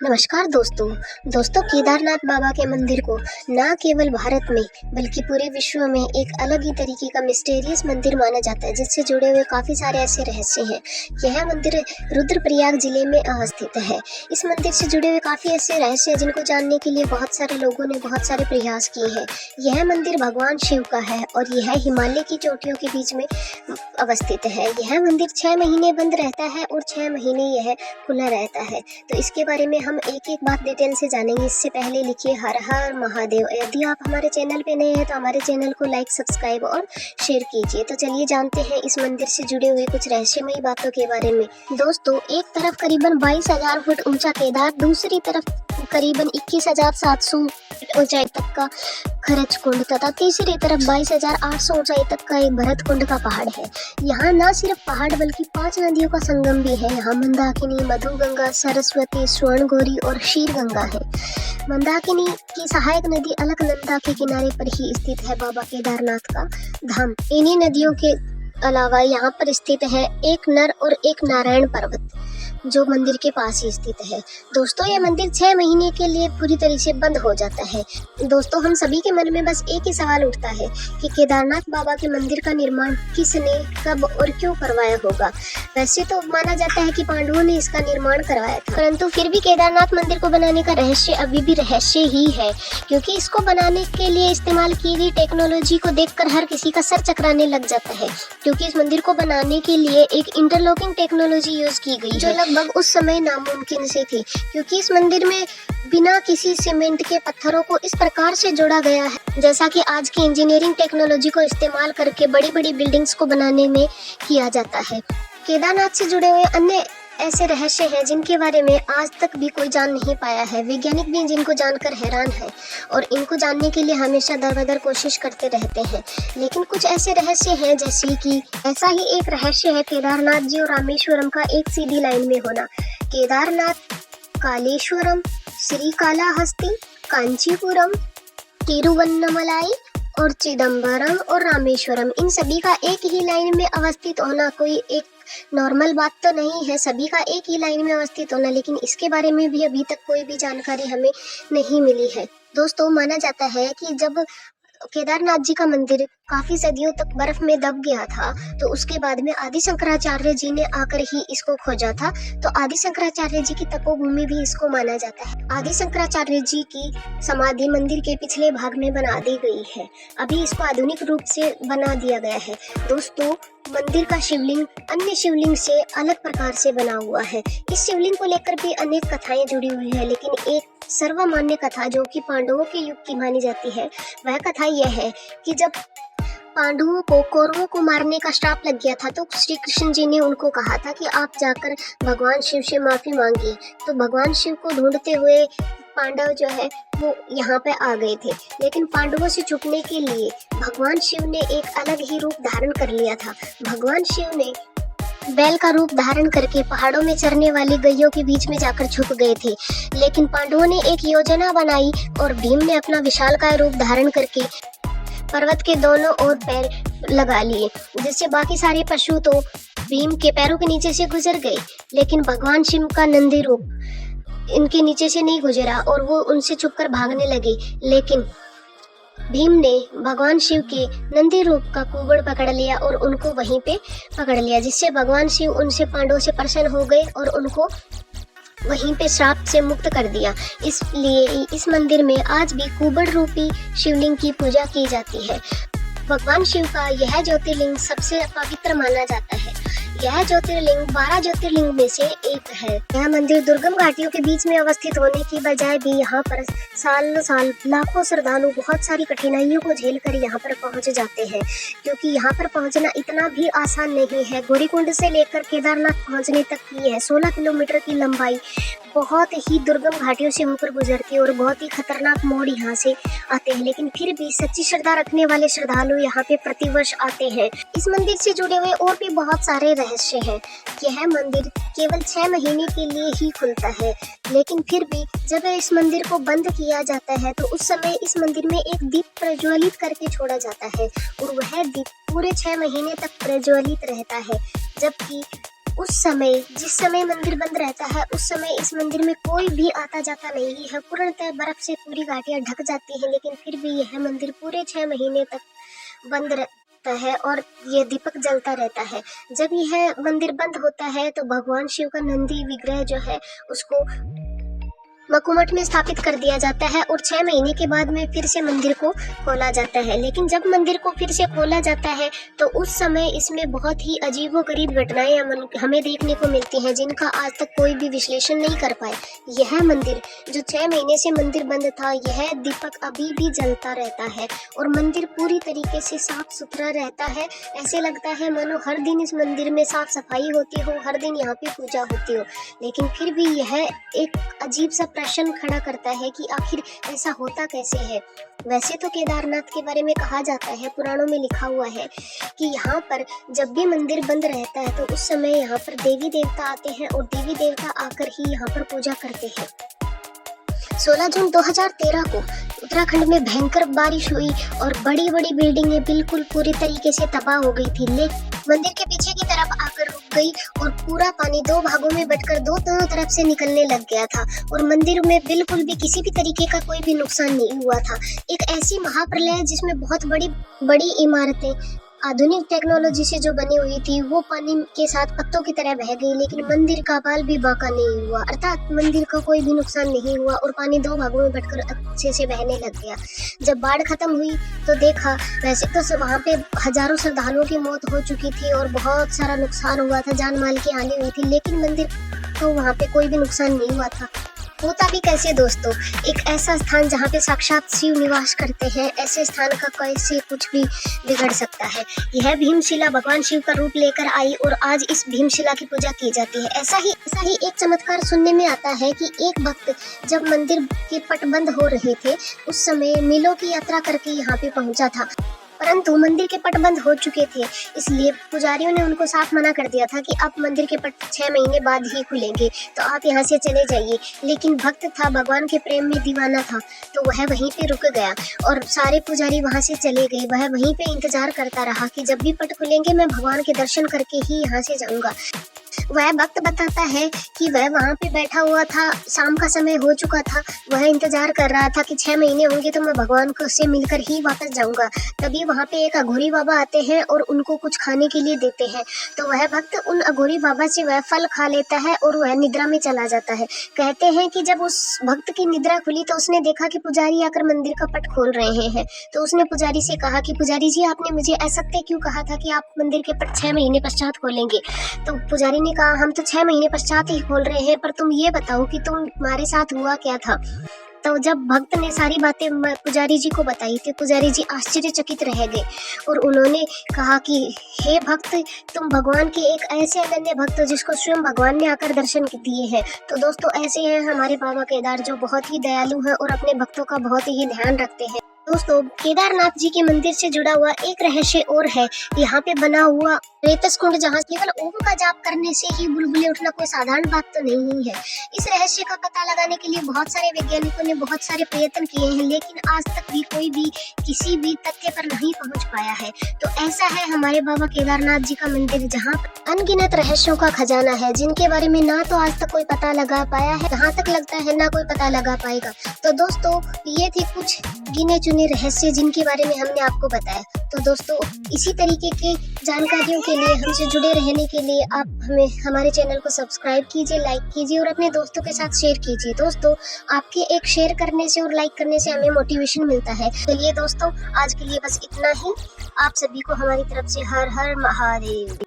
नमस्कार दोस्तों केदारनाथ बाबा के मंदिर को न केवल भारत में बल्कि पूरे विश्व में एक अलग ही तरीके का मिस्टीरियस मंदिर माना जाता है, जिससे जुड़े हुए काफ़ी सारे ऐसे रहस्य हैं। यह मंदिर रुद्रप्रयाग जिले में अवस्थित है। इस मंदिर से जुड़े हुए काफ़ी ऐसे रहस्य हैं जिनको जानने के लिए बहुत सारे लोगों ने बहुत सारे प्रयास किए हैं। यह मंदिर भगवान शिव का है और यह हिमालय की चोटियों के बीच में अवस्थित है। यह मंदिर 6 महीने बंद रहता है और 6 महीने यह खुला रहता है। तो इसके बारे में हम एक एक बात डिटेल से जानेंगे। इससे पहले लिखिए हर हर महादेव। यदि आप हमारे चैनल पे नए हैं तो हमारे चैनल को लाइक, सब्सक्राइब और शेयर कीजिए। तो चलिए जानते हैं इस मंदिर से जुड़े हुए कुछ रहस्यमयी बातों के बारे में। दोस्तों, एक तरफ करीबन 22,000 फुट ऊंचा केदार, दूसरी तरफ करीबन 21,700 ऊंचाई तक का खरच कुंड तथा तीसरी तरफ 22,800 ऊंचाई तक का एक भरत कुंड का पहाड़ है। यहाँ न सिर्फ पहाड़ बल्कि 5 नदियों का संगम भी है। यहाँ मंदाकिनी, मधुगंगा, सरस्वती, स्वर्णगौरी और शीरगंगा है। मंदाकिनी की सहायक नदी अलकनंदा के किनारे पर ही स्थित है बाबा केदारनाथ का धाम। इन्हीं नदियों के अलावा यहाँ पर स्थित है एक नर और एक नारायण पर्वत, जो मंदिर के पास ही स्थित है। दोस्तों, यह मंदिर 6 महीने के लिए पूरी तरह से बंद हो जाता है। दोस्तों, हम सभी के मन में बस एक ही सवाल उठता है कि केदारनाथ बाबा के मंदिर का निर्माण किसने, कब और क्यों करवाया होगा। वैसे तो माना जाता है कि पांडवों ने इसका निर्माण करवाया था, परंतु फिर भी केदारनाथ मंदिर को बनाने का रहस्य अभी भी रहस्य ही है, क्योंकि इसको बनाने के लिए इस्तेमाल की गई टेक्नोलॉजी को देखकर हर किसी का सर चकराने लग जाता है। क्योंकि इस मंदिर को बनाने के लिए एक इंटरलॉकिंग टेक्नोलॉजी यूज की गई, जो लगभग उस समय नामुमकिन से थी, क्योंकि इस मंदिर में बिना किसी सीमेंट के पत्थरों को इस प्रकार से जोड़ा गया है जैसा कि आज की इंजीनियरिंग टेक्नोलॉजी को इस्तेमाल करके बड़ी बड़ी बिल्डिंग्स को बनाने में किया जाता है। केदारनाथ से जुड़े हुए अन्य ऐसे रहस्य हैं जिनके बारे में आज तक भी कोई जान नहीं पाया है। वैज्ञानिक भी जिनको जानकर हैरान है और इनको जानने के लिए हमेशा दर-बदर कोशिश करते रहते हैं। लेकिन कुछ ऐसे रहस्य हैं जैसे कि ऐसा ही एक रहस्य है केदारनाथ जी और रामेश्वरम का एक सीधी लाइन में होना। केदारनाथ, कालेश्वरम, श्रीकालाहस्ती, कांचीपुरम, तिरुवन्नमलाई और चिदम्बरम और रामेश्वरम, इन सभी का एक ही लाइन में अवस्थित होना कोई एक नॉर्मल बात तो नहीं है, सभी का एक ही लाइन में अवस्थित होना, लेकिन इसके बारे में भी अभी तक कोई भी जानकारी हमें नहीं मिली है। दोस्तों, माना जाता है कि जब केदारनाथ जी का मंदिर काफी सदियों तक बर्फ में दब गया था, तो उसके बाद में आदि शंकराचार्य जी ने आकर ही इसको खोजा था। तो आदि शंकराचार्य जी की तपोभूमि भी इसको माना जाता है। आदि शंकराचार्य जी की समाधि मंदिर के पिछले भाग में बना दी गई है। अभी इसको आधुनिक रूप से बना दिया गया है। दोस्तों, मंदिर का शिवलिंग अन्य शिवलिंग से अलग प्रकार से बना हुआ है। इस शिवलिंग को लेकर भी अनेक कथाएं जुड़ी हुई है, लेकिन एक सर्वमान्य कथा जो कि पांडवों के युग की मानी जाती है, वह कथा यह है कि जब पांडवों को कौरवों को मारने का श्राप लग गया था, तो श्री कृष्ण जी ने उनको कहा था कि आप जाकर भगवान शिव से माफी मांगिए। तो भगवान शिव को ढूंढते हुए पांडव जो है वो यहाँ पे आ गए थे, लेकिन पांडवों से छुपने के लिए भगवान शिव ने एक अलग ही रूप धारण कर लिया था। भगवान शिव ने बैल का रूप धारण करके पहाड़ों में चरने वाली गैयों के बीच में जाकर छुप गए थे, लेकिन पांडवों ने एक योजना बनाई और भीम ने अपना विशालकाय रूप धारण करके पर्वत के दोनों ओर पैर लगा लिए, जिससे बाकी सारे पशु तो भीम के पैरों के नीचे से गुजर गए, लेकिन भगवान शिव का नंदी रूप इनके नीचे से नहीं गुजरा और वो उनसे छुपकर भागने लगे। लेकिन भीम ने भगवान शिव के नंदी रूप का कुबड़ पकड़ लिया और उनको वहीं पे पकड़ लिया, जिससे भगवान शिव उनसे पांडवों से प्रसन्न हो गए और उनको वहीं पे श्राप से मुक्त कर दिया। इसलिए इस मंदिर में आज भी कुबड़ रूपी शिवलिंग की पूजा की जाती है। भगवान शिव का यह ज्योतिर्लिंग सबसे पवित्र माना जाता है। यह ज्योतिर्लिंग 12 ज्योतिर्लिंग में से एक है। यह मंदिर दुर्गम घाटियों के बीच में अवस्थित होने की बजाय भी यहाँ पर सालों साल लाखों श्रद्धालु बहुत सारी कठिनाइयों को झेलकर यहाँ पर पहुँच जाते हैं, क्योंकि यहाँ पर पहुँचना इतना भी आसान नहीं है। गौरीकुंड से लेकर केदारनाथ पहुँचने तक की है 16 किलोमीटर की लंबाई बहुत ही दुर्गम घाटियों से होकर गुजरती है और बहुत ही खतरनाक मोड़ यहाँ से आते हैं, लेकिन फिर भी सच्ची श्रद्धा रखने वाले श्रद्धालु यहाँ पे प्रतिवर्ष आते हैं। इस मंदिर से जुड़े हुए और भी बहुत सारे रहस्य हैं। यह मंदिर केवल 6 महीने के लिए ही खुलता है, लेकिन फिर भी जब इस मंदिर को बंद किया जाता है तो उस समय इस मंदिर में एक दीप प्रज्वलित करके छोड़ा जाता है और वह दीप पूरे 6 महीने तक प्रज्वलित रहता है, जबकि उस समय जिस समय मंदिर बंद रहता है उस समय इस मंदिर में कोई भी आता जाता नहीं है। पूर्णतः बर्फ से पूरी घाटियां ढक जाती हैं, लेकिन फिर भी यह मंदिर पूरे 6 महीने तक बंद रहता है और ये दीपक जलता रहता है। जब यह मंदिर बंद होता है तो भगवान शिव का नंदी विग्रह जो है उसको मकुमठ में स्थापित कर दिया जाता है और 6 महीने के बाद में फिर से मंदिर को खोला जाता है। लेकिन जब मंदिर को फिर से खोला जाता है तो उस समय इसमें बहुत ही अजीबोगरीब घटनाएं हमें देखने को मिलती हैं, जिनका आज तक कोई भी विश्लेषण नहीं कर पाए। यह मंदिर जो 6 महीने से मंदिर बंद था, यह दीपक अभी भी जलता रहता है और मंदिर पूरी तरीके से साफ सुथरा रहता है। ऐसे लगता है मानो हर दिन इस मंदिर में साफ सफाई होती हो, हर दिन यहाँ पे पूजा होती हो। लेकिन फिर भी यह एक अजीब सा प्रश्न खड़ा करता है कि आखिर ऐसा होता कैसे है। वैसे तो केदारनाथ के बारे में कहा जाता है, पुराणों में लिखा हुआ है कि यहाँ पर जब भी मंदिर बंद रहता है तो उस समय यहाँ पर देवी देवता आते हैं और देवी देवता आकर ही यहाँ पर पूजा करते हैं। 16 जून 2013 को उत्तराखंड में भयंकर बारिश हुई और बड़ी बड़ी बिल्डिंगें बिल्कुल पूरी तरीके से तबाह हो गई थी, लेकिन मंदिर के पीछे की तरफ आकर रुक गई और पूरा पानी 2 भागों में बंटकर दोनों तरफ से निकलने लग गया था और मंदिर में बिल्कुल भी किसी भी तरीके का कोई भी नुकसान नहीं हुआ था। एक ऐसी महाप्रलय जिसमें बहुत बड़ी बड़ी इमारतें आधुनिक टेक्नोलॉजी से जो बनी हुई थी वो पानी के साथ पत्तों की तरह बह गई, लेकिन मंदिर का बाल भी बांका नहीं हुआ, अर्थात मंदिर का कोई भी नुकसान नहीं हुआ और पानी 2 भागों में बंटकर अच्छे से बहने लग गया। जब बाढ़ खत्म हुई तो देखा वैसे तो वहाँ पे हजारों श्रद्धालुओं की मौत हो चुकी थी और बहुत सारा नुकसान हुआ था, जान माल की हानि हुई थी, लेकिन मंदिर को वहाँ पे कोई भी नुकसान नहीं हुआ था। होता भी कैसे दोस्तों, एक ऐसा स्थान जहाँ पे साक्षात शिव निवास करते हैं, ऐसे स्थान का कैसे कुछ भी बिगड़ सकता है। यह भीमशिला भगवान शिव का रूप लेकर आई और आज इस भीमशिला की पूजा की जाती है। ऐसा ही एक चमत्कार सुनने में आता है कि एक भक्त जब मंदिर के पट बंद हो रहे थे उस समय मिलों की यात्रा करके यहाँ पे पहुंचा था, परंतु मंदिर के पट बंद हो चुके थे, इसलिए पुजारियों ने उनको साफ मना कर दिया था कि अब मंदिर के पट 6 महीने बाद ही खुलेंगे, तो आप यहाँ से चले जाइए। लेकिन भक्त था, भगवान के प्रेम में दीवाना था, तो वह वहीं पे रुक गया और सारे पुजारी वहाँ से चले गए। वह वहीं पे इंतजार करता रहा कि जब भी पट खुलेंगे मैं भगवान के दर्शन करके ही यहाँ से जाऊंगा। वह भक्त बताता है कि वह वहाँ पे बैठा हुआ था, शाम का समय हो चुका था, वह इंतजार कर रहा था कि 6 महीने होंगे तो मैं भगवान को से मिलकर ही वापस जाऊंगा। तभी वहाँ पे एक अघोरी बाबा आते हैं और उनको कुछ खाने के लिए देते हैं, तो वह भक्त उन अघोरी बाबा से वह फल खा लेता है और वह निद्रा में चला जाता है। कहते हैं कि जब उस भक्त की निद्रा खुली तो उसने देखा कि पुजारी आकर मंदिर का पट खोल रहे हैं, तो उसने पुजारी से कहा कि पुजारी जी, आपने मुझे असत्य क्यों कहा था कि आप मंदिर के पट 6 महीने पश्चात खोलेंगे। तो पुजारी ने कहा, हम तो 6 महीने पश्चात ही खोल रहे हैं, पर तुम ये बताओ कि तुम्हारे साथ हुआ क्या था। तो जब भक्त ने सारी बातें पुजारी जी को बताई थी, पुजारी जी आश्चर्यचकित रह गए और उन्होंने कहा कि हे भक्त, तुम भगवान के एक ऐसे अनन्य भक्त हो जिसको स्वयं भगवान ने आकर दर्शन दिए हैं। तो दोस्तों ऐसे हैं हमारे बाबा केदार, जो बहुत ही दयालु हैं और अपने भक्तों का बहुत ही ध्यान रखते हैं। दोस्तों केदारनाथ जी के मंदिर से जुड़ा हुआ एक रहस्य और है, यहाँ पे बना हुआ रेतस कुंड, जहाँ केवल ओम का जाप करने से ही बुलबुले उठना कोई साधारण बात तो नहीं है। इस रहस्य का पता लगाने के लिए बहुत सारे वैज्ञानिकों ने बहुत सारे प्रयत्न किए हैं, लेकिन आज तक भी कोई भी किसी भी तथ्य पर नहीं पहुंच पाया है। तो ऐसा है हमारे बाबा केदारनाथ जी का मंदिर, जहाँ अनगिनत रहस्यों का खजाना है, जिनके बारे में ना तो आज तक कोई पता लगा पाया है, जहाँ तक लगता है ना कोई पता लगा पाएगा। तो दोस्तों ये थे कुछ गिने चुने रहस्य जिनके बारे में हमने आपको बताया। तो दोस्तों इसी तरीके की जानकारियों के लिए हमसे जुड़े रहने के लिए आप हमारे चैनल को सब्सक्राइब कीजिए, लाइक कीजिए और अपने दोस्तों के साथ शेयर कीजिए। दोस्तों आपके एक शेयर करने से और लाइक करने से हमें मोटिवेशन मिलता है। चलिए दोस्तों आज के लिए बस इतना ही। आप सभी को हमारी तरफ से हर हर महादेव।